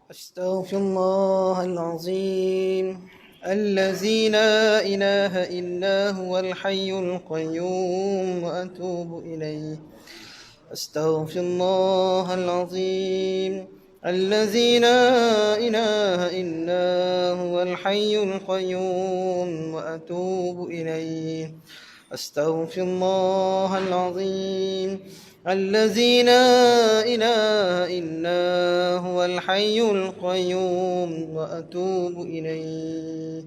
أستغفر الله العظيم الذي لا إله إلا هو الحي القيوم وأتوب إليه. أستغفر الله العظيم الذي لا إله إلا هو الحي القيوم وأتوب إليه. أستغفر الله العظيم الذي لا إله إلا هو الحي القيوم وأتوب إليه.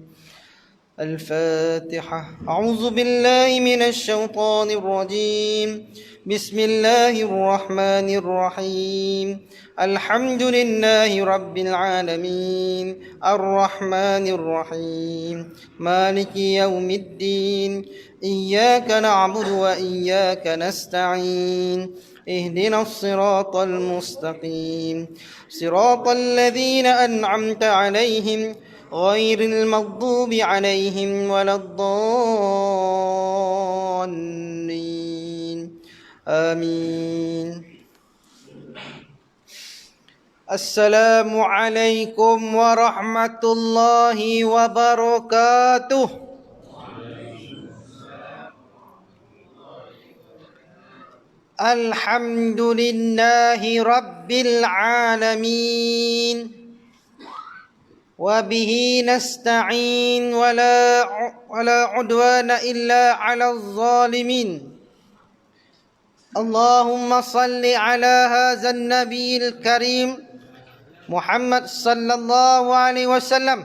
الفاتحة. أعوذ بالله من الشيطان الرجيم. بسم الله الرحمن الرحيم. الحمد لله رب العالمين الرحمن الرحيم مالك يوم الدين إياك نعبد وإياك نستعين اهدنا الصراط المستقيم صراط الذين أنعمت عليهم غير المغضوب عليهم ولا الضالين آمين. السلام عليكم ورحمة الله وبركاته. الحمد لله رب العالمين وبه نستعين ولا عدوان إلا على الظالمين. اللهم صل على هذا النبي الكريم محمد صلى الله عليه وسلم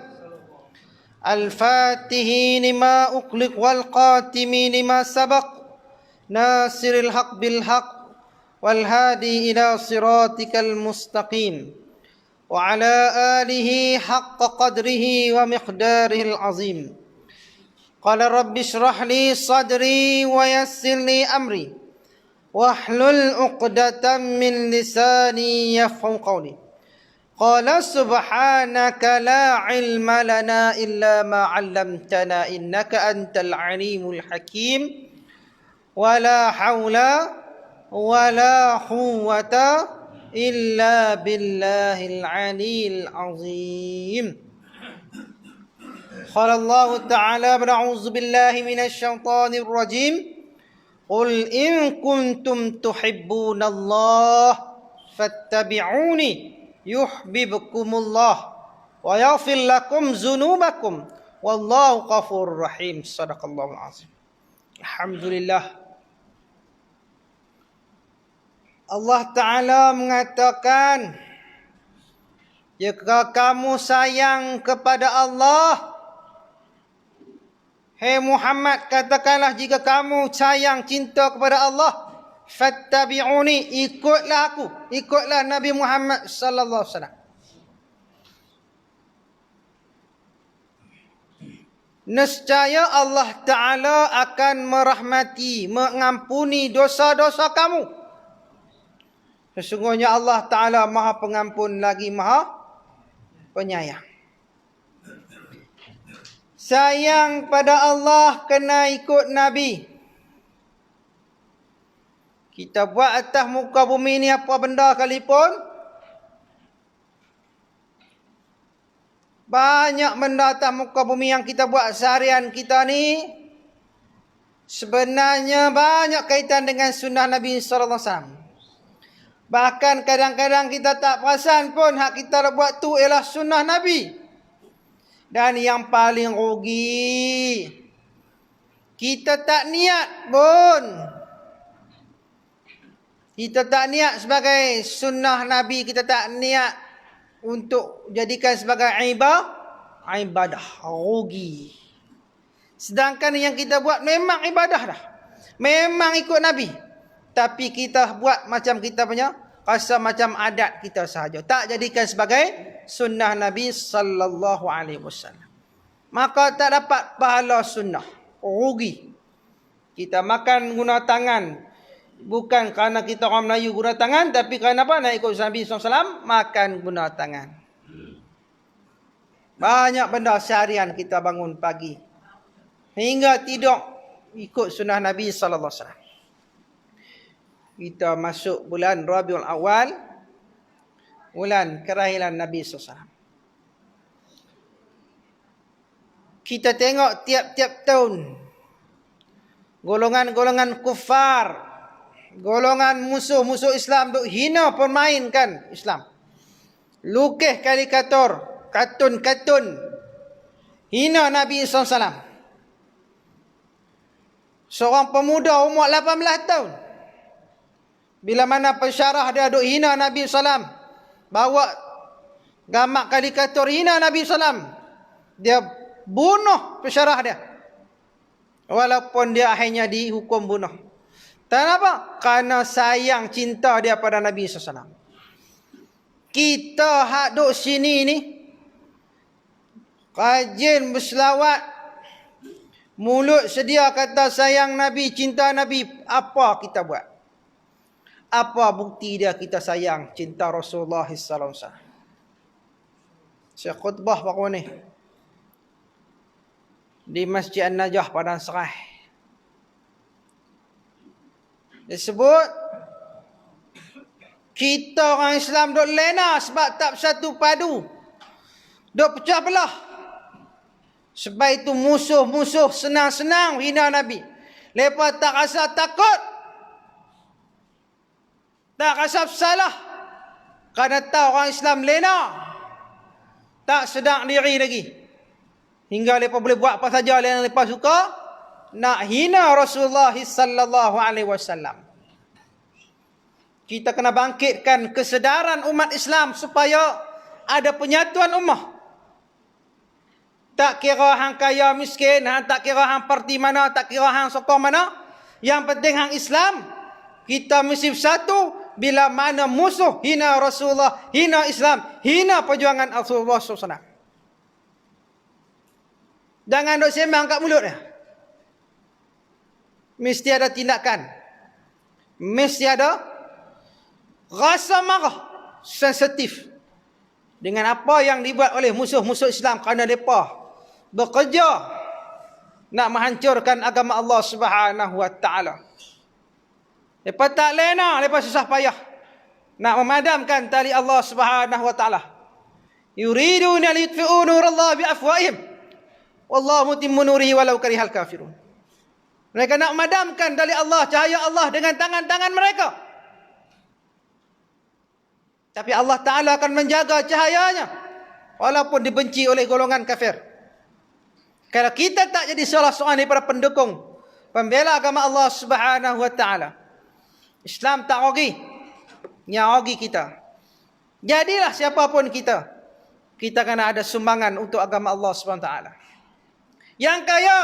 الفاتح لما أغلق والقاتم لما سبق ناصر الحق بالحق والهادي إلى صراطك المستقيم وعلى آله حق قدره ومقداره العظيم. قال رب اشرح لي صدري ويسر لي أمري واحلل عقدة من لساني يفقهوا قولي. قال سبحانك لا علم لنا إلا ما علمتنا إنك أنت العليم الحكيم ولا حول ولا قوة إلا بالله العلي العظيم. قال الله تعالى أعوذ بالله من الشيطان الرجيم قل إن كنتم تحبون الله فاتبعوني يحببكم الله ويغفر لكم ذنوبكم والله غفور رحيم. صدق الله العظيم. Alhamdulillah. Allah Ta'ala mengatakan, jika kamu sayang kepada Allah, hai Muhammad, katakanlah jika kamu sayang cinta kepada Allah, fattabi'uni, ikutlah aku, ikutlah Nabi Muhammad sallallahu alaihi wasallam. Nescaya Allah Ta'ala akan merahmati, mengampuni dosa-dosa kamu. Sesungguhnya Allah Ta'ala Maha Pengampun lagi Maha Penyayang. Sayang pada Allah kena ikut Nabi. Kita buat atas muka bumi ni apa benda sekalipun, banyak benda atas muka bumi yang kita buat seharian kita ni sebenarnya banyak kaitan dengan sunnah Nabi sallallahu alaihi wasallam. Bahkan kadang-kadang kita tak perasan pun hak kita buat tu ialah sunnah Nabi. Dan yang paling rugi, kita tak niat pun. Kita tak niat sebagai sunnah Nabi, kita tak niat untuk jadikan sebagai ibadah. Rugi. Sedangkan yang kita buat memang ibadah dah. Memang ikut Nabi. Tapi kita buat macam kita punya, rasa macam adat kita sahaja. Tak jadikan sebagai sunnah Nabi sallallahu alaihi wasallam. Maka tak dapat pahala sunnah. Rugi. Kita makan guna tangan. Bukan kerana kita orang Melayu guna tangan, tapi kerana apa? Nak ikut Nabi sallallahu alaihi wasallam, makan guna tangan. Banyak benda seharian kita bangun pagi hingga tidur ikut sunnah Nabi sallallahu alaihi wasallam. Kita masuk bulan Rabiul Awal, bulan kelahiran Nabi SAW. Kita tengok tiap-tiap tahun golongan-golongan kufar, golongan musuh-musuh Islam duk hina permainkan Islam. Lukis karikatur, kartun-kartun hina Nabi SAW. Seorang pemuda umur 18 tahun, bila mana pensyarah dia duk hina Nabi SAW, bawa gambar karikatur hina Nabi SAW, dia bunuh pensyarah dia. Walaupun dia akhirnya dihukum bunuh. Kenapa? Karena sayang cinta dia pada Nabi SAW. Kita hak duk sini ni, rajin berselawat, mulut sedia kata sayang Nabi, cinta Nabi, apa kita buat? Apa bukti dia kita sayang, cinta Rasulullah sallallahu alaihi wasallam? Saya khutbah baru ni di Masjid An-Najah Padang Serah. Disebut kita orang Islam duk lena sebab tak bersatu padu, duk pecah belah. Sebab itu musuh-musuh senang-senang hina Nabi. Lepas tak rasa takut, tak rasa bersalah, kerana tahu orang Islam lena, tak sedar diri lagi. Hingga mereka boleh buat apa saja yang mereka suka, nak hina Rasulullah sallallahu alaihi wasallam. Kita kena bangkitkan kesedaran umat Islam supaya ada penyatuan ummah. Tak kira hang kaya miskin, tak kira hang parti mana, tak kira hang sokong mana. Yang penting hang Islam, kita mesti bersatu. Bila mana musuh hina Rasulullah, hina Islam, hina perjuangan Rasulullah SAW. Jangan duk sembang kat mulut dia. Mesti ada tindakan. Mesti ada rasa marah sensitif dengan apa yang dibuat oleh musuh-musuh Islam, kerana mereka bekerja nak menghancurkan agama Allah Subhanahu wa taala. Mereka tak lena, mereka susah payah nak memadamkan tali Allah Subhanahu wa taala. Yuriduna liyutfi'u nurallahi biafwahihim wallahu mutimmu nurihi walau karihal kafirun. Mereka nak memadamkan tali Allah, cahaya Allah dengan tangan-tangan mereka. Tapi Allah Ta'ala akan menjaga cahayanya walaupun dibenci oleh golongan kafir. Kalau kita tak jadi salah seorang daripada pendukung, pembela agama Allah Subhanahu wa taala, Islam tak rugi, yang rugi kita. Jadilah siapapun kita, kita kena ada sumbangan untuk agama Allah Subhanahu wa taala. Yang kaya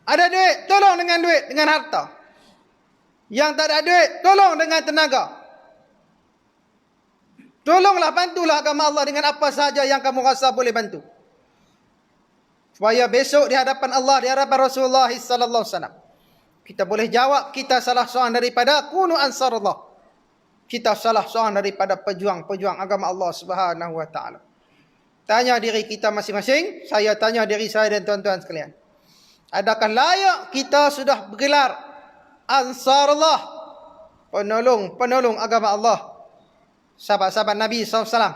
ada duit, tolong dengan duit, dengan harta. Yang tak ada duit, tolong dengan tenaga. Tolonglah, bantulah agama Allah dengan apa sahaja yang kamu rasa boleh bantu. Supaya besok di hadapan Allah, di hadapan Rasulullah sallallahu alaihi wasallam, kita boleh jawab kita salah seorang daripada kunu ansarullah. Kita salah seorang daripada pejuang-pejuang agama Allah Subhanahu wa taala. Tanya diri kita masing-masing, saya tanya diri saya dan tuan-tuan sekalian. Adakah layak kita sudah bergelar ansarullah, penolong agama Allah, sahabat-sahabat Nabi SAW,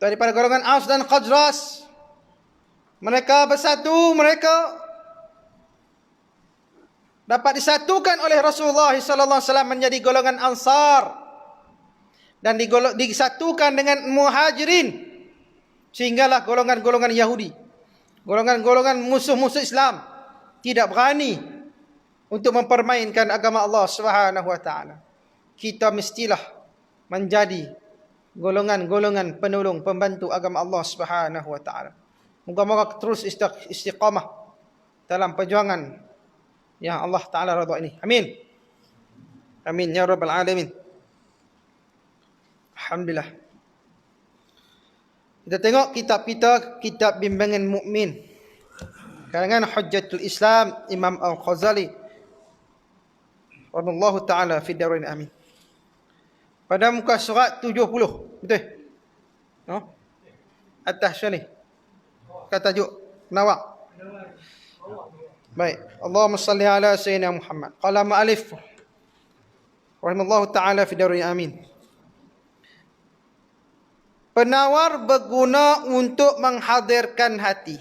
daripada golongan Aus dan Khazraj? Mereka bersatu, mereka dapat disatukan oleh Rasulullah SAW menjadi golongan Ansar, dan disatukan dengan Muhajirin, sehinggalah golongan-golongan Yahudi, golongan-golongan musuh-musuh Islam tidak berani untuk mempermainkan agama Allah Subhanahu wa taala. Kita mestilah menjadi golongan-golongan penolong, pembantu agama Allah Subhanahu wa taala. Moga-moga terus istiqamah dalam perjuangan yang Allah taala redha ini. Amin. Amin ya rabbal alamin. Alhamdulillah. Kita tengok kitab kita, kitab bimbingan mukmin karangan Hujjatul Islam Imam Al-Ghazali radhiyallahu taala fi darain amin. Pada muka surat 70, betul? No? Atas sini. Kata tajuk nawak. Baik. Allahumma salli ala sayyidina Muhammad. Qala ma'alif rahimallahu taala fi darain amin. Penawar berguna untuk menghadirkan hati.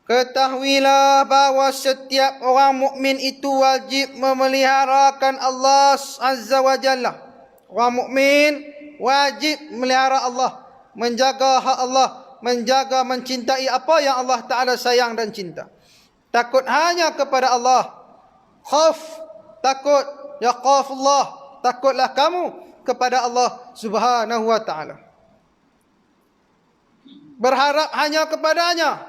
Ketahuilah bahawa setiap orang mukmin itu wajib memeliharakan Allah Azza wa Jalla. Orang mukmin wajib melihara Allah, menjaga hak Allah, menjaga, mencintai apa yang Allah Ta'ala sayang dan cinta. Takut hanya kepada Allah. Khauf, takut, yaqafullah, takutlah kamu kepada Allah Subhanahu wa Ta'ala. Berharap hanya kepadanya.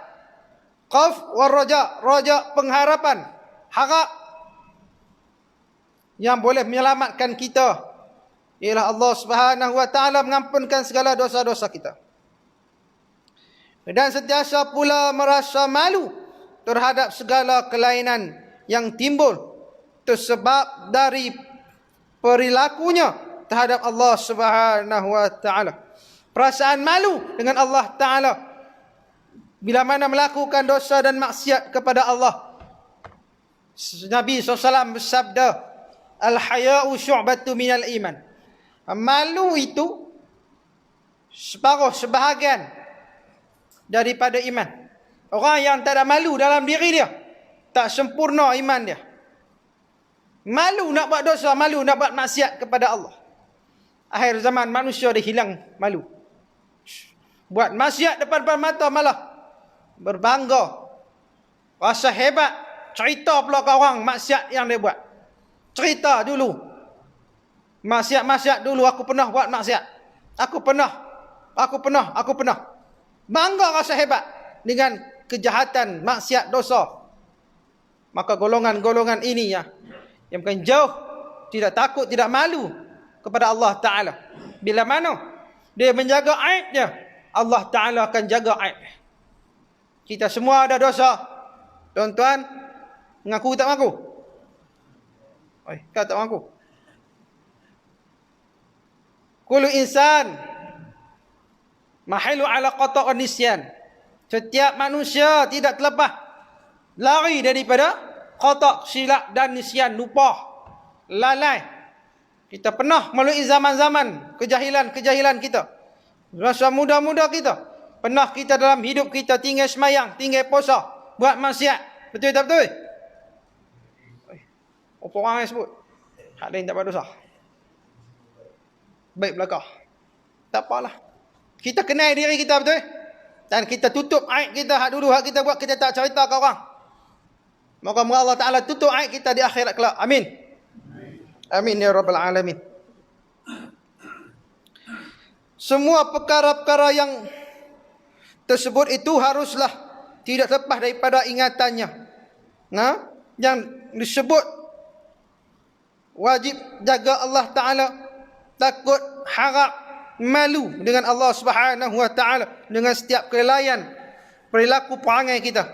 Khauf wa raja, raja pengharapan, harap. Yang boleh menyelamatkan kita ialah Allah Subhanahu wa Ta'ala mengampunkan segala dosa-dosa kita. Dan sentiasa pula merasa malu terhadap segala kelainan yang timbul tersebab dari perilakunya terhadap Allah Subhanahu wa Ta'ala. Perasaan malu dengan Allah Ta'ala bila mana melakukan dosa dan maksiat kepada Allah. Nabi SAW bersabda, Al-haya'u syu'batu minal iman. Malu itu separuh, sebahagian daripada iman. Orang yang tak ada malu dalam diri dia, tak sempurna iman dia. Malu nak buat dosa, malu nak buat maksiat kepada Allah. Akhir zaman manusia dia hilang malu. Buat maksiat depan-depan mata malah berbangga, rasa hebat, cerita pula ke orang maksiat yang dia buat. Cerita dulu, maksiat dulu aku pernah buat maksiat. Aku pernah. Bangga, rasa hebat dengan kejahatan, maksiat, dosa. Maka golongan-golongan ini ya, yang bukan jauh, tidak takut, tidak malu kepada Allah Ta'ala. Bila mana dia menjaga aib dia, Allah Ta'ala akan jaga aib. Kita semua ada dosa. Tuan-tuan, mengaku tak mengaku? Kau tak mengaku? Kullu insan mahilu ala qata' wa nisyan. Setiap manusia tidak terlepas lari daripada qata', silap dan nisyan, lupa, lalai. Kita pernah melalui zaman-zaman kejahilan kita. Masa muda-muda kita, pernah kita dalam hidup kita tinggal semayang, tinggal puasa, buat maksiat. Betul tak betul? Apa orang yang sebut? Hak lain tak berdosa. Baik belakang. Tak apalah. Kita kenal diri kita betul? Dan kita tutup aib kita, hak dulu hak kita buat, kita tak cerita ke orang. Moga-moga Allah Ta'ala tutup aib kita di akhirat kelak. Amin. Amin ya Rabbal Alamin. Semua perkara-perkara yang tersebut itu haruslah tidak lepas daripada ingatannya. Nah, yang disebut wajib jaga Allah Ta'ala, takut, harap, malu dengan Allah Subhanahu wa Ta'ala, dengan setiap kelalaian perilaku perangai kita.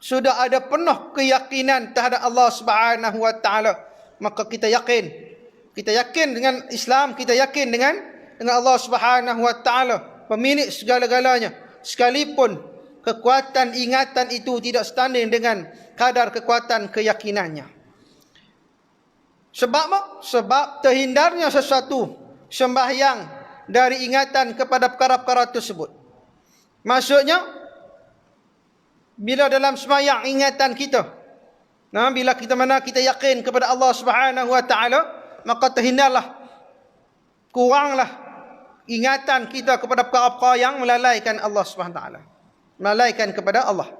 Sudah ada penuh keyakinan terhadap Allah Subhanahu wa Ta'ala, maka kita yakin dengan Islam, kita yakin dengan Allah Subhanahu wa Ta'ala, pemilik segala-galanya. Sekalipun kekuatan ingatan itu tidak setanding dengan kadar kekuatan keyakinannya. Sebab apa? Sebab terhindarnya sesuatu sembahyang dari ingatan kepada perkara-perkara tersebut. Maksudnya, bila dalam sembahyang ingatan kita, bila kita yakin kepada Allah Subhanahu wa Ta'ala, maka terhindarlah, kuranglah ingatan kita kepada perkara-perkara yang melalaikan Allah Subhanahu wa Ta'ala, melalaikan kepada Allah.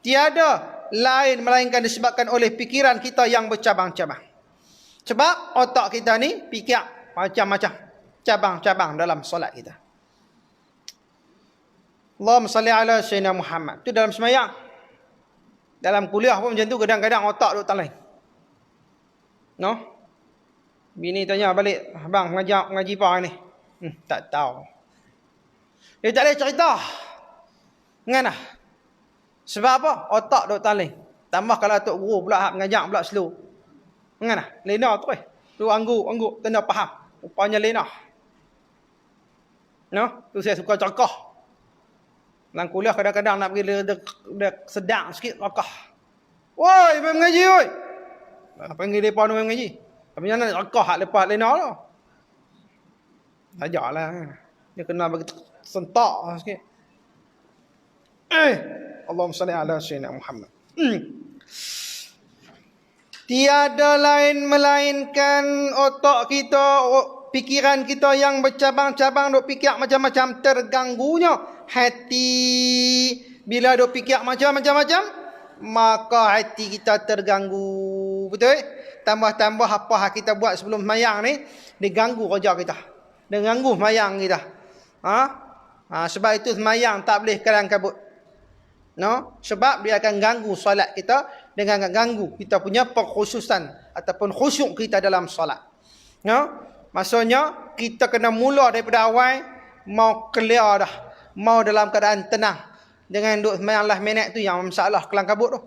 Tiada lain melainkan disebabkan oleh fikiran kita yang bercabang-cabang. Sebab otak kita ni fikir macam-macam, cabang-cabang dalam solat kita. Allahumma salli ala Sayyidina Muhammad. Itu dalam semayang. Dalam kuliah pun macam tu, kadang-kadang otak duk tak lain. No? Bini tanya balik, abang ngaji apa ni? Tak tahu. Dia tak boleh cerita. Ngana? Sebab apa? Otak duk tak lain. Tambah kalau tok guru pula hak mengajak pula slow. Ngana? Lena tu tu angguk tanda faham. Rupanya lena. No? Tu saya suka cakap. Dalam kuliah kadang-kadang nak pergi dia sedang sikit rakah. Woi, main mengaji oi. Panggil depa main mengaji. Tapi mana nak rakah hak lepas lena tu. Ajaklah. Dia kena bagi sentak sikit. Allahumma salli ala sayyidina Muhammad. Tiada lain melainkan otak kita, pikiran kita yang bercabang-cabang duk fikir macam-macam, terganggunya hati. Bila duk fikir macam-macam, maka hati kita terganggu. Betul? Tambah-tambah apa yang kita buat sebelum semayang ni, diganggu kerja kita. Diganggu semayang kita. Sebab itu semayang tak boleh kalang kabut. No? Sebab dia akan ganggu solat kita dengan ganggu kita punya perkhususan ataupun khusyuk kita dalam solat. No? Maksudnya kita kena mula daripada awal, mau clear dah, mau dalam keadaan tenang. Jangan duduk semayang last minute tu yang masalah kelang kabut tu.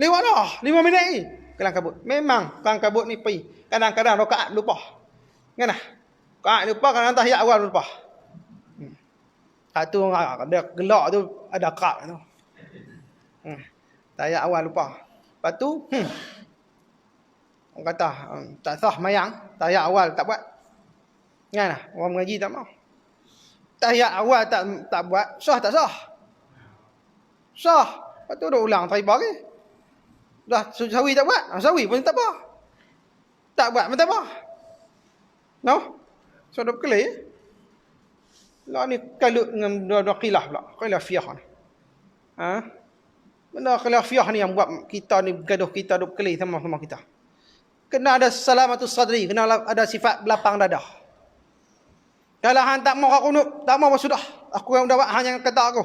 Lewat dah 5 minit ni kelang kabut. Memang kelang kabut ni pergi. Kadang-kadang rakaat lupa. Kan dah? Rakaat lupa, kadang tahiyat awal lupa. Satu ada gelak tu, ada kak tu. Tahiyat awal lupa. Lepas tu, orang kata tak sah mayang, tahiyat awal tak buat. Kan lah, orang mengaji tak mau. Tahiyat awal tak buat, sah tak sah? Sah. Lepas tu dah ulang tahiyat lagi. Dah sawi tak buat, sawi pun tak apa. Tak buat pun tak apa. No? So dah clear. Lah ni kalut dengan dua khilaf pula. Khilafiyah ni. Benda khilafiyah ni yang buat kita ni gaduh, kita duk kelih sama-sama kita. Kena ada salamatus sadri, kena ada sifat belapang dada. Kalau hang tak mau kunut, tak mau sudah. Aku yang dapat hang yang kata aku.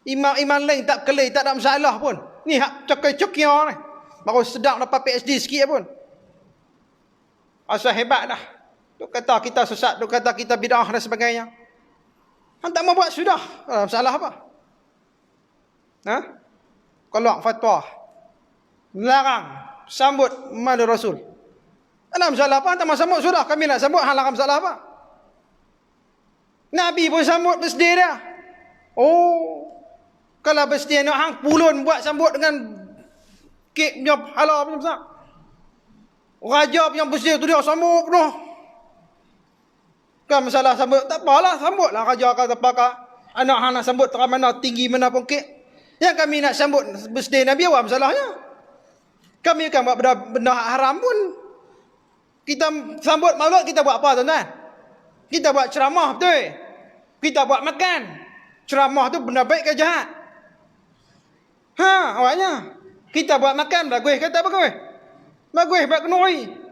Imam lain tak kelih, tak ada masalah pun. Ni hak cokai-cokia ni. Baru sedang dapat PhD sikit pun. Asal hebat dah. Duk kata kita sesat, duk kata kita bid'ah dan sebagainya. Hang tak mau buat sudah. Masalah apa? Kalau fatwa larang sambut maulid Rasul. Ada masalah apa? Tak mau sambut sudah. Kami nak sambut, hang larang masalah apa? Nabi pun sambut birthday dia. Kalau birthday nak hang pulun buat sambut dengan kek punya pahala punya besar. Raja punya birthday tu dia sambut penuh. Kan masalah sambut, tak apalah, sambutlah raja kata pakar. Anak hang nak sambut terang mana, tinggi mana pun kek. Yang kami nak sambut birthday Nabi, apa masalahnya? Kami kan buat benda haram pun. Kita sambut maulid, kita buat apa tuan-tuan? Kita buat ceramah, betul? Kita buat makan. Ceramah tu benda baik ke jahat? Awaknya. Kita buat makan, bagus kata bagus. Bagus, baik kenuri.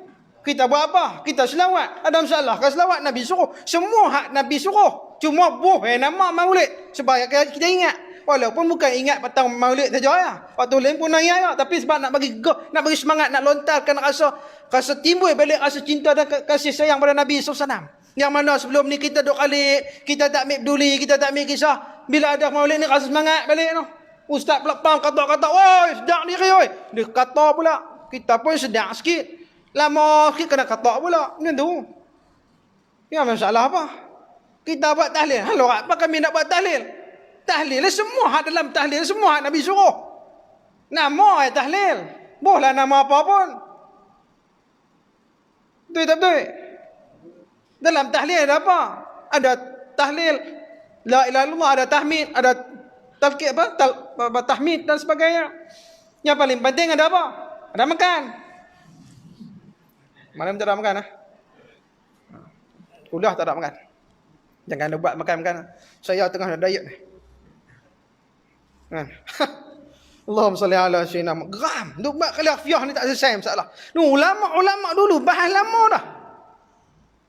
Kita buat apa? Kita selawat. Ada masalah ke selawat? Nabi suruh. Semua hak Nabi suruh. Cuma nama maulid. Supaya kita ingat. Walaupun bukan ingat petang maulid saja ya. Waktu lain pun nak ingat ya. Tapi sebab nak bagi semangat, nak lontarkan rasa timbul balik rasa cinta dan kasih sayang pada Nabi SAW. Yang mana sebelum ni kita duk alik, kita tak ambil peduli, kita tak ambil kisah. Bila ada maulid ni rasa semangat balik tu. Ustaz pula kata, "Oi, sedang diri oi." Dia kata pula, kita pun sedang sikit. Lama sikit kena kata pula. Macam tu. Ya, masalah apa? Kita buat tahlil. Halo, apa kami nak buat tahlil? Tahlil semua hak dalam tahlil, semua hak Nabi suruh. Nama tahlil. Bolehlah nama apa pun. Betul tak betul? Dalam tahlil ada apa? Ada tahlil la ilaha illallah, ada tahmid, ada talqi tahmid dan sebagainya. Yang paling penting ada apa? Ada makan. Malam tak ada makan Kuliah tak ada makan. Jangan ada buat makan-makan. Saya tengah ada diet ni. Kan? Allahumma salli ala sayyidina Muhammad. Duk buat khilafiyah ni tak selesai masalah. Ulama dulu bahas lama dah.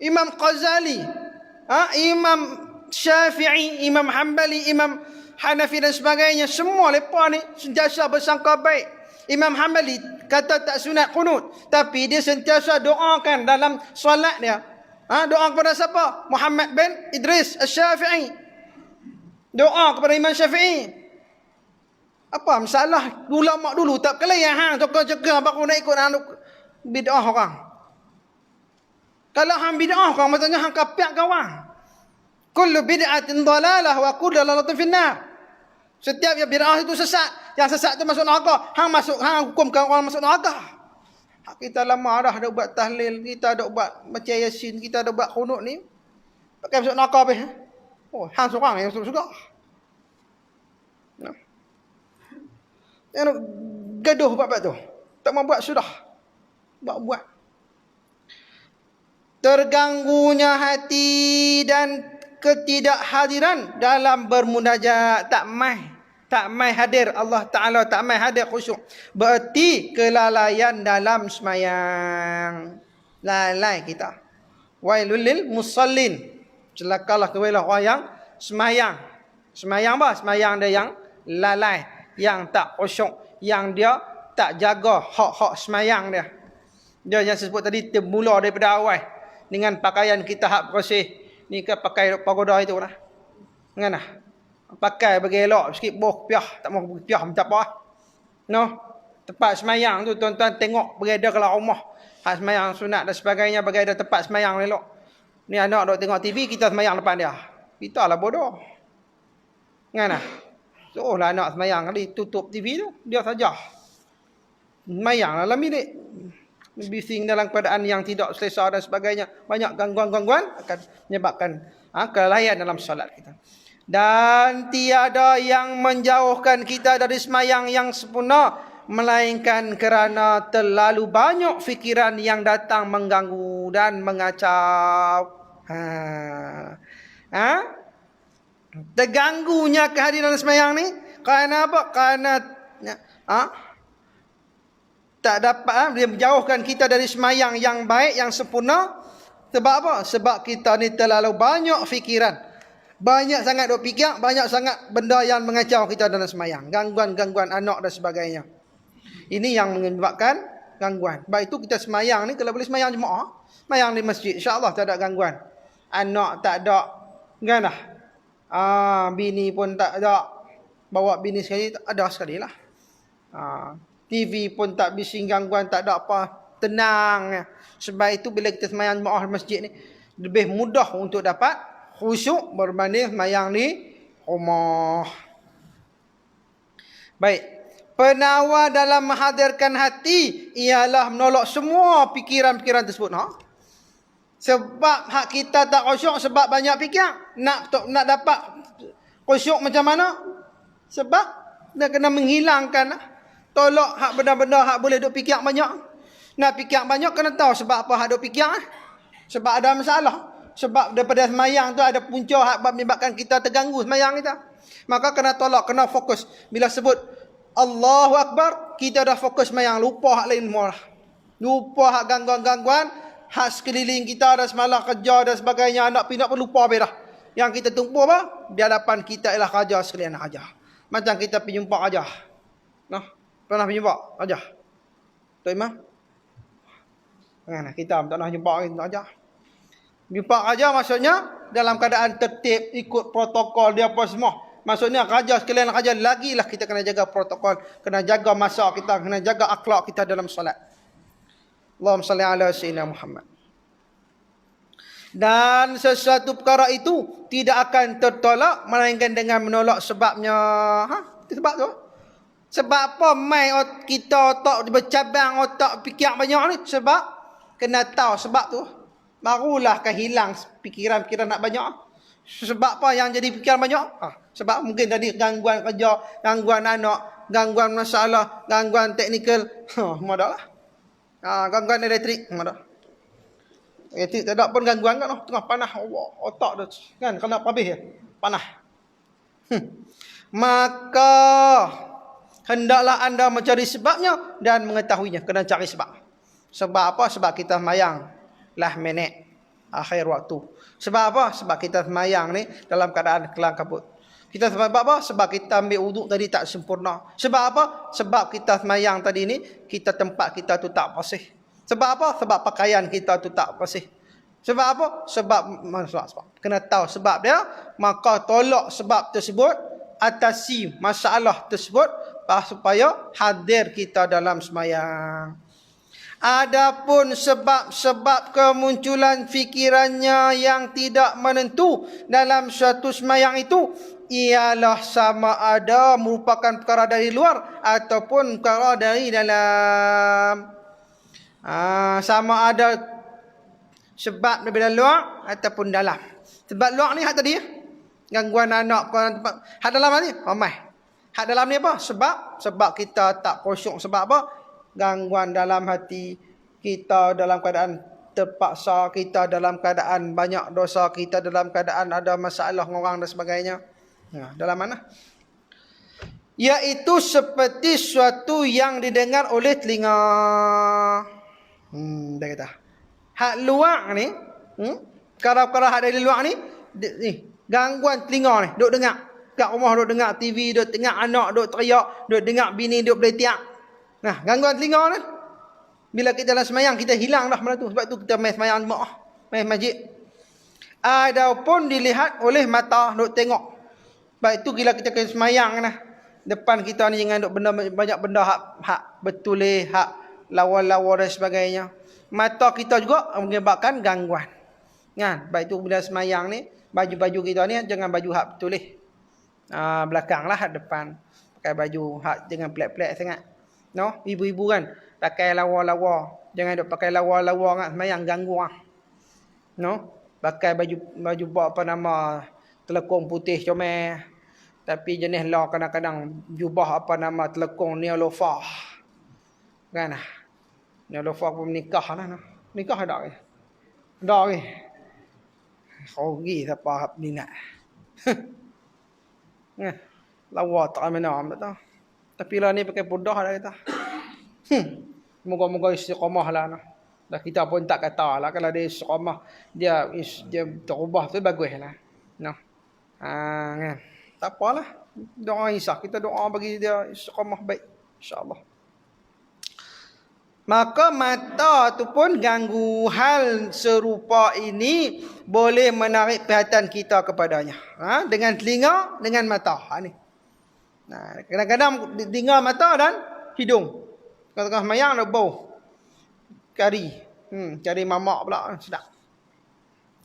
Imam Ghazali, Imam Syafi'i, Imam Hanbali, Imam Hanafi dan sebagainya, semua lepas ni sentiasa bersangka baik. Imam Hanbali kata tak sunat qunut, tapi dia sentiasa doakan dalam solat dia. Doa kepada siapa? Muhammad bin Idris Asy-Syafi'i. Doa kepada Imam Syafi'i. Apa masalah ulama dulu tak kelayan cakap baru nak ikut bid'ah orang. Kalau hang bid'ah orang maksudnya hang kafir kawan. Kullu bid'atin dhalalah wa kullu dhalalatin finnar. Setiap yang bid'ah itu sesat. Yang sesat itu masuk neraka. Hang hukum orang masuk neraka. Kita lama dah buat tahlil, kita dah buat baca Yasin, kita dah buat qunut ni. Pakai masuk neraka habis. Oh, hang seorang yang masuk surga. Nah. Yang gaduh bab tu. Tak mau buat sudah. Buat. Terganggunya hati dan ketidakhadiran dalam bermunajat, tak mai hadir Allah Ta'ala, tak mai hadir khusyuk. Berarti kelalaian dalam semayang. Lalai kita. Wailul lil musallin. Celakalah kepada orang yang semayang. Semayang apa? Semayang dia yang lalai, yang tak khusyuk, yang dia tak jaga hak-hak semayang dia. Dia yang saya sebut tadi termula daripada awal dengan pakaian kita hak bersih. Ni ke pakai pagoda itu lah. Ngana? Pakai bagi elok sikit boh piah, tak mau piah macam apa. No. Tempat semayang tu tuan-tuan tengok berada kalau rumah. Hak semayang sunat dan sebagainya bagi ada tempat semayang elok. Ni anak duk tengok TV, kita semayang depan dia. Kita lah bodoh. Ngana? So lah anak semayang kali tutup TV tu, dia saja. Semayang dalam bilik. Bising dalam keadaan yang tidak selesa dan sebagainya. Banyak gangguan-gangguan akan menyebabkan kelalaian dalam solat kita. Dan tiada yang menjauhkan kita dari semayang yang sempurna, melainkan kerana terlalu banyak fikiran yang datang mengganggu dan mengacau. Terganggunya kehadiran semayang ni kerana apa? Kerana tak dapat, dia menjauhkan kita dari semayang yang baik, yang sempurna. Sebab apa? Sebab kita ni terlalu banyak fikiran. Banyak sangat duk fikir, banyak sangat benda yang mengacau kita dalam semayang. Gangguan-gangguan anak dan sebagainya. Ini yang menyebabkan gangguan. Sebab itu kita semayang ni, kalau boleh semayang jemaah, semayang di masjid, insya-Allah tak ada gangguan. Anak tak ada, kan dah? Bini pun tak ada. Bawa bini sekali, tak ada sekali lah. TV pun tak bising gangguan, tak ada apa, tenang. Sebab itu bila kita semayang jemaah di masjid ni, lebih mudah untuk dapat khusyuk berbanding semayang di rumah. Baik. Penawar dalam menghadirkan hati ialah menolak semua fikiran-fikiran tersebut. Sebab hak kita tak khusyuk sebab banyak fikir. Nak dapat khusyuk macam mana? Sebab dia kena menghilangkan. Tolak hak benda-benda hak boleh duk fikir banyak. Nak fikir banyak kena tahu sebab apa hak duk fikir. Sebab ada masalah. Sebab daripada semayang tu ada punca hak menyebabkan kita terganggu semayang kita. Maka kena tolak, kena fokus. Bila sebut Allahu Akbar, kita dah fokus semayang. Lupa hak lain semua lah. Lupa hak gangguan-gangguan. Hak sekeliling kita ada semalam kerja dan sebagainya. Anak pindah pun lupa habis dah. Yang kita tumpu apa? Di hadapan kita ialah raja sekalian raja. Macam kita pergi jumpa raja. Nah, pernah pergi jumpa raja? Tok Imam? Kita tak nak jumpa raja. Jumpa raja maksudnya dalam keadaan tertib, ikut protokol dia apa semua. Maksudnya raja sekalian raja, lagilah kita kena jaga protokol, kena jaga masa kita, kena jaga akhlak kita dalam solat. Allahumma salli ala sayyidina Muhammad. Dan sesuatu perkara itu tidak akan tertolak melainkan dengan menolak sebabnya. Sebab tu. Sebab apa mai kita otak bercabang, otak fikir banyak ni? Sebab kena tahu sebab tu. Barulah akan hilang fikiran-fikiran nak banyak. Sebab apa yang jadi fikiran banyak? Sebab mungkin tadi gangguan kerja, gangguan anak, gangguan masalah, gangguan teknikal. Mudah lah. Gangguan elektrik. Mudah. Elektrik tak ada pun gangguan kan. Tengah panas. Otak dah kan. Kena habis ya. Panas. Maka hendaklah anda mencari sebabnya dan mengetahuinya. Kena cari sebab. Sebab apa? Sebab kita semayang lah minit akhir waktu. Sebab apa? Sebab kita semayang ni dalam keadaan kelang kabut. Kita sebab apa? Sebab kita ambil wuduk tadi tak sempurna. Sebab apa? Sebab kita semayang tadi ni, kita tempat kita tu tak bersih. Sebab apa? Sebab pakaian kita tu tak bersih. Sebab apa? Sebab kena tahu sebab dia, maka tolak sebab tersebut, atasi masalah tersebut supaya hadir kita dalam semayang. Adapun sebab-sebab kemunculan fikirannya yang tidak menentu dalam suatu semayang itu ialah sama ada merupakan perkara dari luar ataupun perkara dari dalam. Sama ada sebab daripada luar ataupun dalam. Sebab luar ni hak tadi ya. Gangguan anak tempat. Hak dalam ni ramai. Hak dalam ni apa? Sebab kita tak khusyuk. Sebab apa? Gangguan dalam hati kita, dalam keadaan terpaksa, kita dalam keadaan banyak dosa, kita dalam keadaan ada masalah dengan orang dan sebagainya. Dalam mana? Iaitu seperti suatu yang didengar oleh telinga. Dia kata. Hak luar ni, kalau hak dari luar ni, gangguan telinga ni, duk dengar. Kat rumah duk dengar TV, duk dengar anak duk teriak, duk dengar bini duk beritiak. Nah, gangguan telinga ni. Bila kita dalam semayang, kita hilang dah benda tu. Sebab tu kita main semayang jemaah, main masjid. Adapun dilihat oleh mata, duk tengok. Sebab itu bila kita kena semayang nah, depan kita ni jangan duk benda banyak benda hak betul hak lawa-lawa dan sebagainya. Mata kita juga menyebabkan gangguan. Kan? Sebab itu bila semayang ni, baju-baju kita ni jangan baju hak betul belakang lah, hak depan. Pakai baju hak jangan pelik-pelik sangat. No, ibu-ibu kan pakai lawa-lawa. Jangan duk pakai lawa-lawa kan, semayang ganggu ah. No, pakai baju apa nama telekung putih comel. Tapi jenis law kadang-kadang jubah apa nama telekung neolofa. Kan ah. Neolofa pun nikah lah. Nikah ada ke? Ada ke? Rugi siapa ni nak. Lawa tak mana betul. Tapi lah ni pakai pudah dah kata. Moga-moga istiqamah lah. Dah kita pun tak kata lah. Kalau dia istiqamah, dia terubah tu bagus lah. No. Kan. Tak apalah. Doa Isa. Kita doa bagi dia istiqamah baik. InsyaAllah. Maka mata tu pun ganggu hal serupa ini boleh menarik perhatian kita kepadanya. Dengan telinga, dengan mata. Ni. Nah, kadang-kadang telinga, mata dan hidung. Tengah mayang ada bau. Kari. Cari mamak pula. Sedap.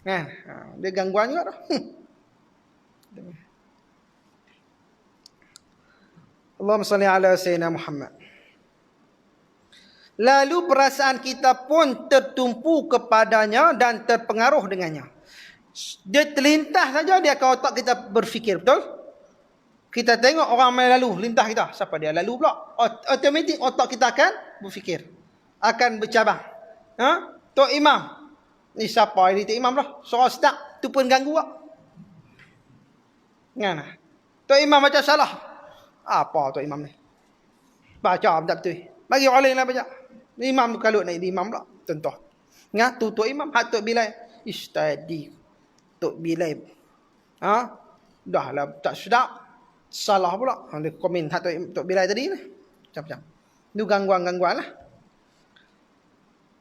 Kan? Dia gangguan juga dah. Allahumma salli ala Sayyidina Muhammad. Lalu perasaan kita pun tertumpu kepadanya dan terpengaruh dengannya. Dia terlintas saja dia ke otak kita berfikir, betul? Kita tengok orang main lalu, lintas kita. Siapa dia lalu pula? Automatik otak kita akan berfikir. Akan bercabang. Tok Imam. Ni siapa ini Tok Imam lah? Suara sedap. Tu pun ganggu tak? Kan? Tok Imam baca salah. Apa Tok Imam ni? Baca betul-betul. Bagi orang lain lah baca. Imam kalau naik imam pula. Contoh. Tu Tok Imam. Hak Tok Bilal. Ish tadi. Tok Bilal. Dah lah tak sedap. Salah pula. Dia komen hak Tok Bilal tadi ni. Macam-macam. Itu gangguan-gangguan lah.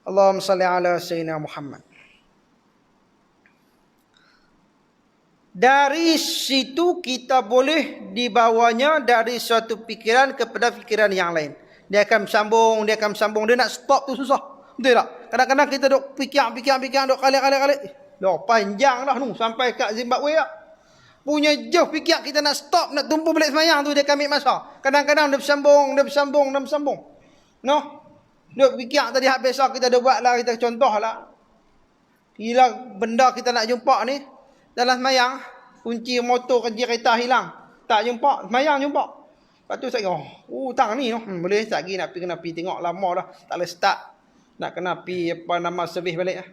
Allahumma salli ala Sayyidina Muhammad. Dari situ kita boleh dibawanya dari suatu pikiran kepada pikiran yang lain. Dia akan sambung. Dia nak stop tu susah. Betul tak? Kadang-kadang kita duk fikir, duk kali. Dah panjang dah tu sampai kat Zimbabwe tak? Punya jauh fikir kita nak stop, nak tumpu balik semayang tu dia akan ambil masa. Kadang-kadang dia bersambung. No? Duk fikir tadi hak besok kita dah buat lah, kita contoh lah. Gila benda kita nak jumpa ni dalam semayang, kunci motor, kunci kereta hilang. Tak jumpa, semayang jumpa. Lepas tu saya kata, tang ni boleh tak lagi nak pergi tengok lama dah. Tak boleh start. Nak kena pergi servis balik lah.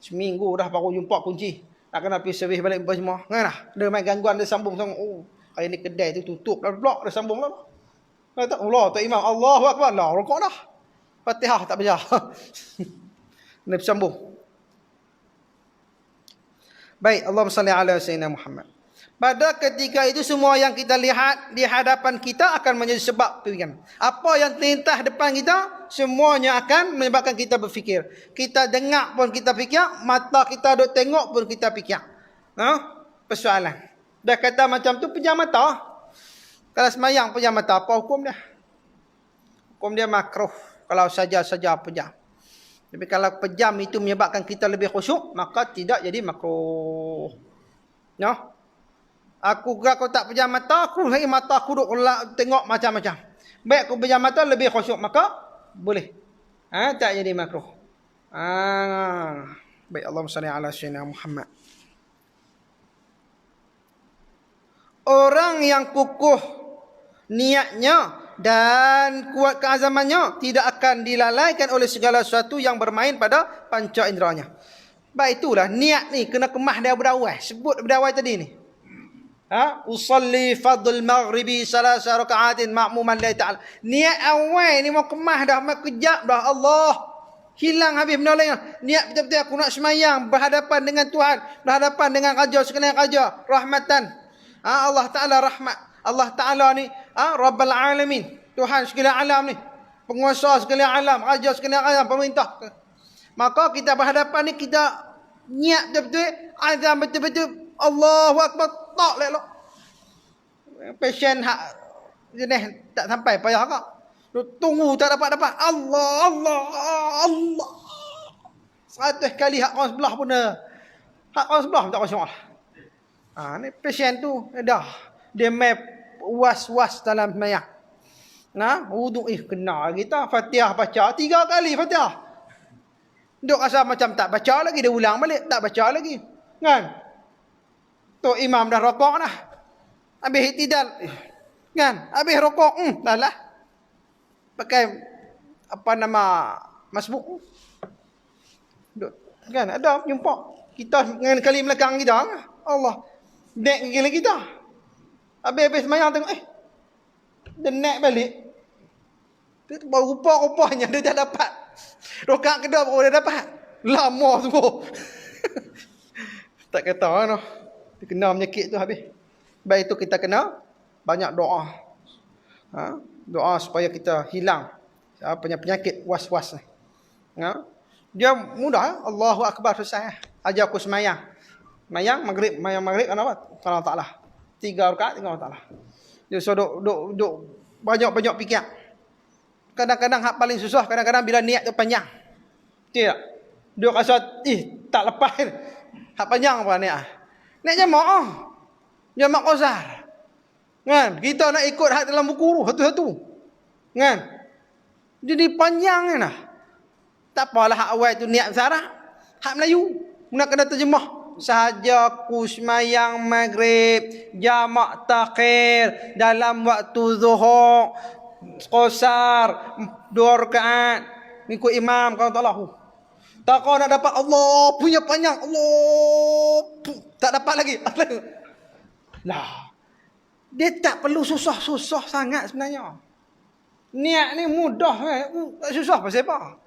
Seminggu dah baru jumpa kunci. Nak kena pergi servis balik semua. Kan lah. Dia main gangguan, dia sambung. Hari ni kedai tu tutup dah blok, dia sambung lah. Kata, Allah, Tok Imam, Allahu Akbar. Allah, rokok dah. Fatihah tak baca. Dia bersambung. Baik, Allahumma salli ala Sayyidina Muhammad. Pada ketika itu semua yang kita lihat di hadapan kita akan menjadi sebab pikiran. Apa yang terlintas depan kita, semuanya akan menyebabkan kita berfikir. Kita dengar pun kita fikir, mata kita duk tengok pun kita fikir. Persoalan. Dah kata macam tu pejam mata. Kalau semayang pejam mata, apa hukum dia? Hukum dia makruh. Kalau saja-saja pejam. Tapi kalau pejam itu menyebabkan kita lebih khusyuk, maka tidak jadi makruh. No? Aku tak pejam mata, mata aku duk tengok macam-macam. Baik aku pejam mata lebih khusyuk, maka boleh. Tak jadi makruh. Baik, Allahumma salli ala sayyidina Muhammad. Orang yang kukuh niatnya dan kuat keazamannya tidak akan dilalaikan oleh segala sesuatu yang bermain pada panca inderanya. Baik, itulah niat ni kena kemah dia berawal. Sebut berawal tadi ni. Usalli fadl maghribi salasa raka'atin ma'muman lillahi ta'ala. Niat awal ni mau kemah dah, mau kejap dah. Allah hilang habis benda lain. Niat betul-betul aku nak semayang berhadapan dengan Tuhan, berhadapan dengan Raja sekalian Raja, rahmatan. Allah Ta'ala rahmat. Allah Ta'ala ni Rabbul Alamin, Tuhan sekalian alam ni, penguasa sekalian alam, Raja sekalian alam, pemerintah. Maka kita berhadapan ni, kita niat betul-betul, azam betul-betul, Allahu Akbar, tak lelok. Pasien hak jenis tak sampai payah kak. Tunggu tak dapat. Allah. 100 kali hak kawan sebelah pun dah. Hak kawan sebelah pun tak kosong lah. Ni pasien tu dah. Dia map was-was dalam semayang. Wuduk kena kita. Fatihah baca 3 kali Fatihah. Duk rasa macam tak baca lagi. Dia ulang balik. Tak baca lagi. Kan? Tok imam dah rokok dah. Habis iktidal. Kan? Habis rokok. Dah lah. Pakai apa nama masbuk. Kan? Ada jumpa. Kita dengan kali belakang kita. Allah. Naik gila kita. Habis semayang tengok. Dia naik balik. Dia rupa-rupanya dia dah dapat. Rokat kedua baru dia dapat. Lama tu. Tak kata no. Dia kena penyakit tu habis. Baik itu kita kena banyak doa. Doa supaya kita hilang penyakit was-was ni. Dia mudah. Allahu Akbar selesai. Ajar aku semayang. Mayang maghrib kan apa? Allah Ta'ala. 3 rakaat dengan Allah Ta'ala. Dia so duk banyak-banyak fikir. Kadang-kadang hak paling susah, kadang-kadang bila niat tu panjang. Tidak. Dia rasa tak lepas. Hak panjang apa niat? Niat jamaah. Jamaah qasar. Kan? Kita nak ikut hak dalam buku tu satu-satu. Kan? Jadi panjang kan? Tak apalah hak awal tu niat Arab. Hak Melayu. Nak kena terjemah. Sahaja ku semayang maghrib jamak takhir dalam waktu zuhur qasar 2 rakaat mengikut imam kalau tak lahu. Tak kau nak dapat Allah punya panjang. Allah tak dapat lagi. Lah. Dia tak perlu susah-susah sangat sebenarnya. Niat ni mudah. Tak susah pasal apa?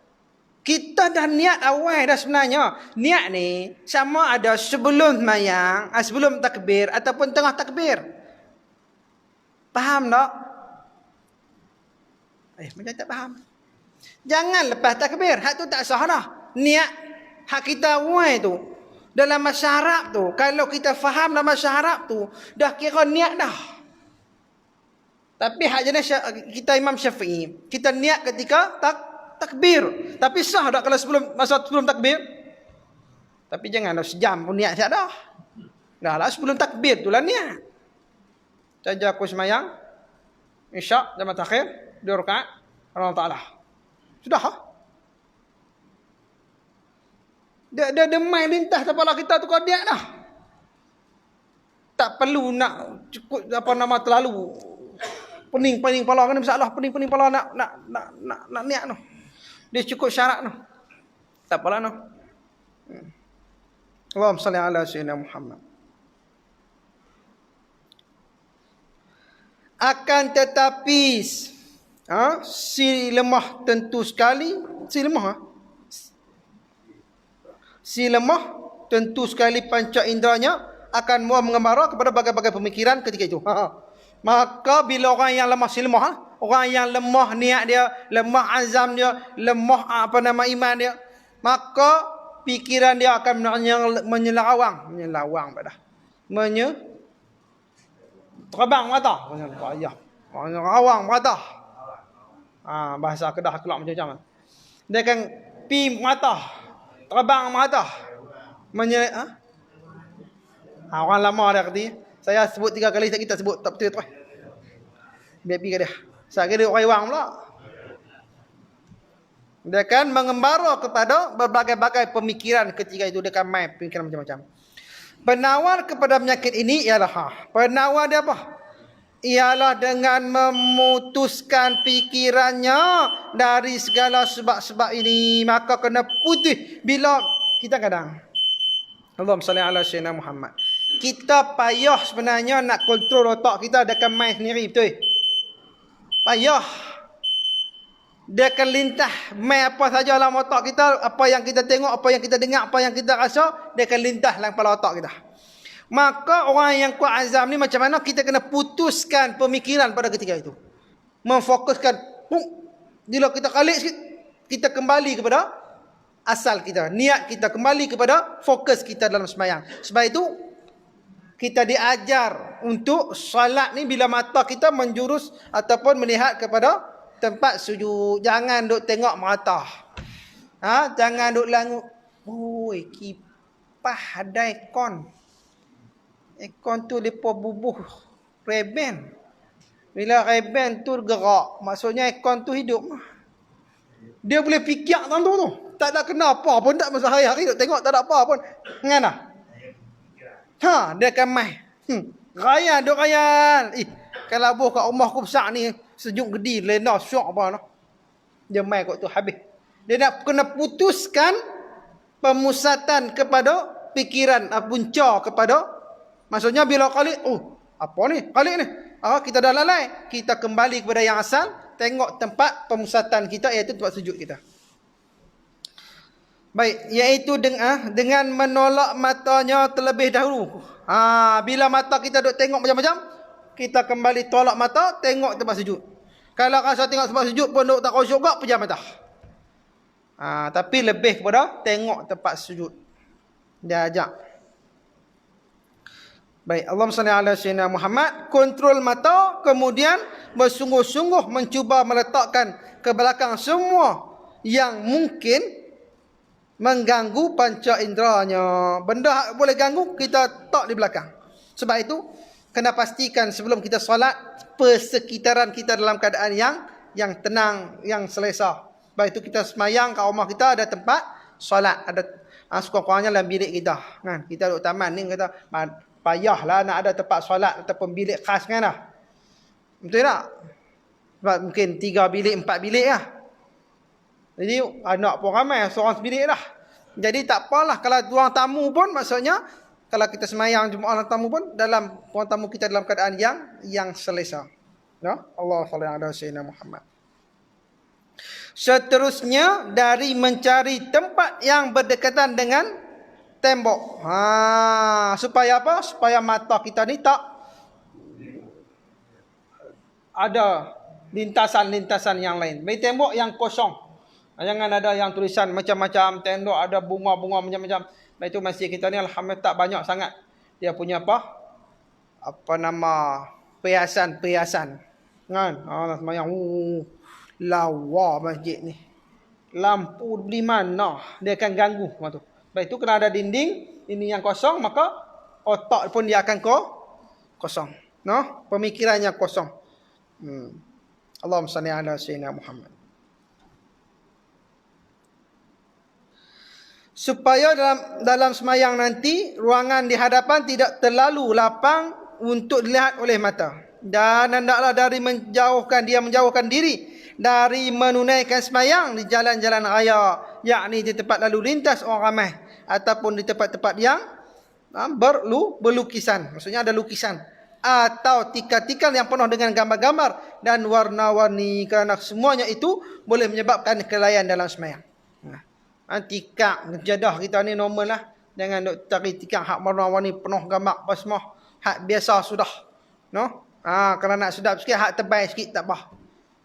Kita dah niat awal dah sebenarnya. Niat ni sama ada sebelum semayang, sebelum takbir ataupun tengah takbir. Faham tak? Macam tak faham. Jangan lepas takbir. Hak tu tak sah dah. Niat hak kita awal tu. Dalam masyarakat tu. Kalau kita faham dalam masyarakat tu. Dah kira niat dah. Tapi hak jenis kita Imam Syafi'i. Kita niat ketika takbir. Tapi sah tak kalau sebelum takbir? Tapi janganlah sejam pun niat siap dah. Dah lah sebelum takbir tu lah niat. Saja aku semayang. Isyak jamaah takhir. 2 rakaat. Allah Ta'ala. Sudah lah. Dia demai lintas kepala kita tu kau niat dah. Tak perlu nak cukup terlalu pening kepala kan masalah pening kepala nak niat tu. Dia cukup syarat tu. Tak apalah tu. Allahumma salli ala sayyidina Muhammad. Akan tetapi si lemah tentu sekali, si lemah tentu sekali panca inderanya akan mengembara kepada berbagai-bagai pemikiran ketika itu. Maka bila orang yang lemah si lemah, orang yang lemah niat dia, lemah azam dia, lemah iman dia, maka pikiran dia akan menyelawang pada terbang mata, menyelawang mata. Bahasa Kedah keluar macam-macam. Dia akan pi mata, terbang mata, orang lama dia kata. Saya sebut 3 kali, kita sebut tak betul tu. Biar pergi ke dia. Saya kira dia orang Iwang pula. Dia akan mengembara kepada berbagai-bagai pemikiran ketika itu. Dia akan main pemikiran macam-macam. Penawar kepada penyakit ini ialah penawar dia apa? Ialah dengan memutuskan fikirannya dari segala sebab-sebab ini. Maka kena putih. Bila kita kadang, Allahumma salli ala sayyidina Muhammad, kita payah sebenarnya nak kontrol otak kita. Dia akan main sendiri, betul? Payah. Dia akan lintah main apa saja dalam otak kita. Apa yang kita tengok, apa yang kita dengar, apa yang kita rasa, dia akan lintah dalam kepala otak kita. Maka orang yang kuat azam ni macam mana kita kena putuskan pemikiran pada ketika itu. Memfokuskan. Bila kita kalik sikit, kita kembali kepada asal kita. Niat kita kembali kepada fokus kita dalam sembahyang. Sebab itu kita diajar untuk solat ni bila mata kita menjurus ataupun melihat kepada tempat sujud. Jangan duk tengok mata. Jangan duk langut. Oi, kipas ada aircon. Aircon tu depa bubuh reben. Bila reben tu gerak, maksudnya aircon tu hidup. Dia boleh fikir tu. Tak ada kena apa pun, tak masa hari-hari duk tengok tak ada apa pun. Ngana? Dia akan mai. Rayan duk rayan. Kalau buh kat rumah aku besar ni, sejuk gedi, lena, syok apa no. Dia mai kat tu habis. Dia nak kena putuskan pemusatan kepada fikiran, punca kepada, maksudnya bila kali, apa ni? Kali ni. Kita dah lalai. Kita kembali kepada yang asal, tengok tempat pemusatan kita, iaitu tempat sujud kita. Baik, iaitu dengan menolak matanya terlebih dahulu. Bila mata kita duk tengok macam-macam, kita kembali tolak mata, tengok tempat sujud. Kalau rasa tengok tempat sujud pun duk tak khusyuk juga, pejam mata. Tapi lebih kepada tengok tempat sujud. Dia ajak. Baik, Allahumma salli ala sayyidina Muhammad. Kontrol mata, kemudian bersungguh-sungguh mencuba meletakkan ke belakang semua yang mungkin mengganggu panca inderanya. Benda boleh ganggu, kita tak di belakang. Sebab itu kena pastikan sebelum kita solat, persekitaran kita dalam keadaan yang tenang, yang selesa. Baik itu kita semayang kat rumah kita ada tempat solat, ada sekurang-kurangnya dalam bilik kita. Kan? Kita duduk taman ni kata payahlah nak ada tempat solat ataupun bilik khas kan lah. Betul tak? Sebab mungkin 3 bilik, 4 bilik lah. Jadi anak pun ramai, seorang sebilik lah. Jadi tak apalah kalau ruang tamu pun, maksudnya kalau kita semayang Jumaat dalam tamu pun, dalam ruang tamu kita dalam keadaan yang selesa. Ya? Allah sallallahu alaihi wasallam Muhammad. Seterusnya dari mencari tempat yang berdekatan dengan tembok. Supaya apa? Supaya mata kita ni tak ada lintasan-lintasan yang lain. Bagi tembok yang kosong. Jangan ada yang tulisan macam-macam, tembok ada bunga-bunga macam-macam. Baik itu masjid kita ni alhamdulillah tak banyak sangat. Dia punya apa? Apa nama? Perhiasan-perhiasan. Kan? Semayang. Lawa masjid ni. Lampu beli mana? Dia akan ganggu. Baik itu kena ada dinding. Ini yang kosong, maka otak pun dia akan kosong. No? Pemikirannya kosong. Allahumma salli ala sayyidina Muhammad. Supaya dalam semayang nanti, ruangan di hadapan tidak terlalu lapang untuk dilihat oleh mata. Dan hendaklah menjauhkan diri dari menunaikan semayang di jalan-jalan raya, yakni di tempat lalu lintas orang ramai, ataupun di tempat-tempat yang berlukisan. Maksudnya ada lukisan. Atau tikar-tikar yang penuh dengan gambar-gambar dan warna-warni. Kerana semuanya itu boleh menyebabkan kelainan dalam semayang. Tikar jadah kita ni normal lah. Jangan duk cari tikar hak warna-warni penuh gambar apa semua. Hak biasa sudah. No? Kalau nak sedap sikit, hak tebal sikit tak apa.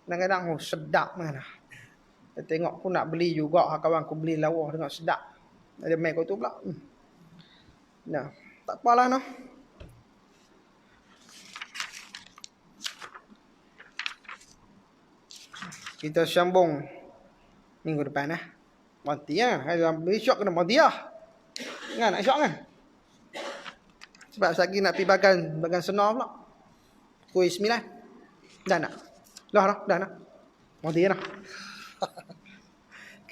Kadang-kadang sedap mana. Saya tengok aku nak beli juga, kawan aku beli lawa tengok sedap. Ada mai kau tu pula. Nah, tak apalah noh. Kita sambung minggu depan lah. Mati lah. Besok kena mati lah. Kan? Esok kan? Sebab lagi nak pergi bagan senar pula. Pukul 9. Dah nak. Dah nak. Mati lah.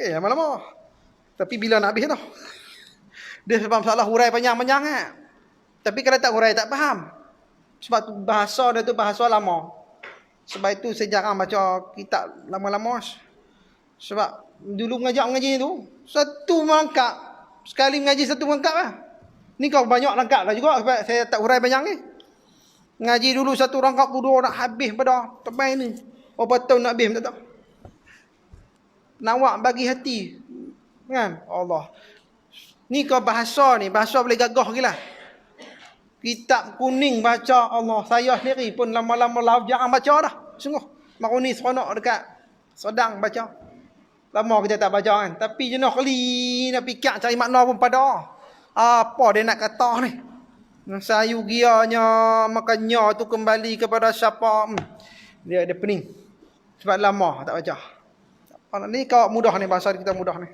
Okey, lama-lama. Tapi bila nak habis tu? Dia sebab masalah hurai panjang-panjang kan. Tapi kalau tak hurai tak faham. Sebab tu bahasa dia tu bahasa lama. Sebab itu saya jarang baca kitab lama-lama. Sebab dulu mengaji tu, satu merangkap. Sekali mengaji satu merangkap lah. Ni kau banyak rangkap lah juga sebab saya tak hurai panjang ni. Ngaji dulu satu rangkap dulu nak habis pada tebai ni. Berapa tahun nak habis tak tahu. Nawak bagi hati. Kan? Allah. Ni kau bahasa ni, bahasa boleh gagah gila. Kitab kuning baca Allah. Saya sendiri pun lama-lama jarang baca dah. Sungguh. Maruni seronok dekat sedang baca. Lama kita tak baca kan. Tapi jenuh kali nak fikir cari makna pun pada. Apa dia nak kata ni? Sayu gianya, makanya tu kembali kepada siapa? Dia pening. Sebab lama tak baca. Ni kau mudah ni, bahasa kita mudah ni.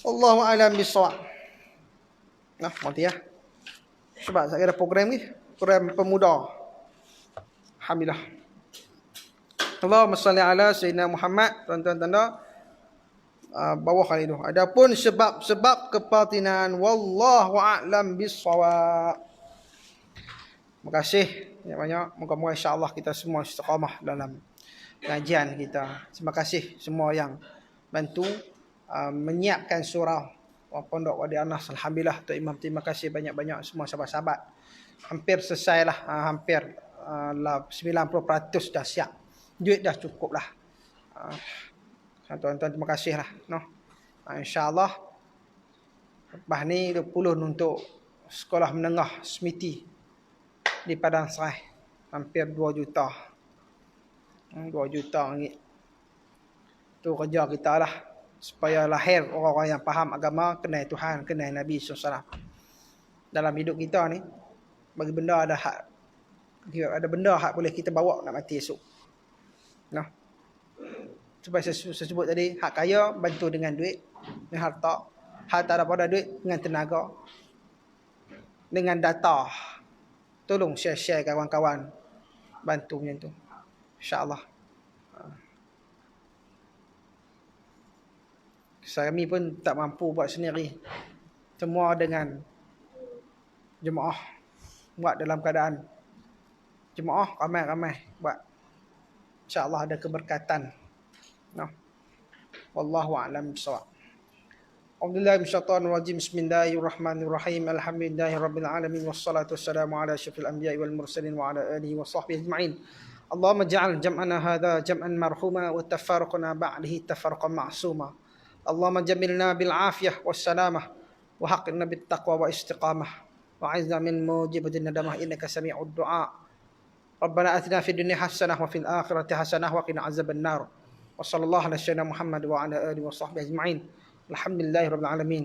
Allahu a'lam bissawab. Nah, mati ya. Sebab saya ada program ni, program pemuda. Alhamdulillah. Allahumma salli ala sayyidina Muhammad. Tuan-tuan tanda bawah kali tu. Adapun sebab-sebab kebatinan, wallahu a'lam bissawab. Terima kasih banyak. Moga-moga insya-Allah kita semua istiqamah dalam kajian kita. Terima kasih semua yang bantu menyiapkan surau Pondok Wadi Anas. Alhamdulillah Tok Imam, terima kasih banyak-banyak semua sahabat-sahabat. Hampir selesai lah, hampir 90% dah siap. Duit dah cukup lah. Tuan-tuan terima kasih lah. No. InsyaAllah lepas ni 20 untuk sekolah menengah Smiti di Padang Serai. Hampir 2 juta. 2 juta ringgit. Tu kerja kita lah. Supaya lahir orang-orang yang faham agama, kenal Tuhan, kenal Nabi SAW. Dalam hidup kita ni, bagi benda ada hak. Ada benda hak boleh kita bawa nak mati esok. Nah. Sebab saya sebut tadi, hak kaya bantu dengan duit, dengan harta. Hak tak ada pada duit, dengan tenaga. Dengan data. Tolong share-share kawan-kawan. Bantu macam tu. InsyaAllah. Kami pun tak mampu buat sendiri. Semua dengan jemaah. Buat dalam keadaan jemaah ramai-ramai buat. InsyaAllah ada keberkatan. No. Wallahu a'lam bissawab. Alhamdulillah minasyaitonir rajim. Bismillahirrahmanirrahim. Alhamdulillahirabbil alamin wassalatu wassalamu ala asyrafil anbiya'i wal mursalin wa ala alihi washabbihi ajma'in. Allahumma ja'al jam'ana hadha jam'an marhuma wa tafarruqana ba'dahu tafarruqan ma'suma. Allahumma jamilna bil afiyah was salamah wa haqqina bit taqwa wa istiqamah wa 'izna min mujibatin nadamah innaka sami'ud du'a. Rabbana atina fid dunya hasanah wa fil akhirati hasanah wa qina azaban nar. Wa sallallahu ala sayyidina Muhammad wa ala alihi wa sahbihi ajma'in. Alhamdulillahirabbil alamin.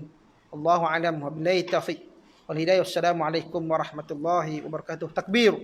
Allahu a'lam wa billahi taufiq wal hidayah. Wassalamu alaikum warahmatullahi wabarakatuh. Takbir.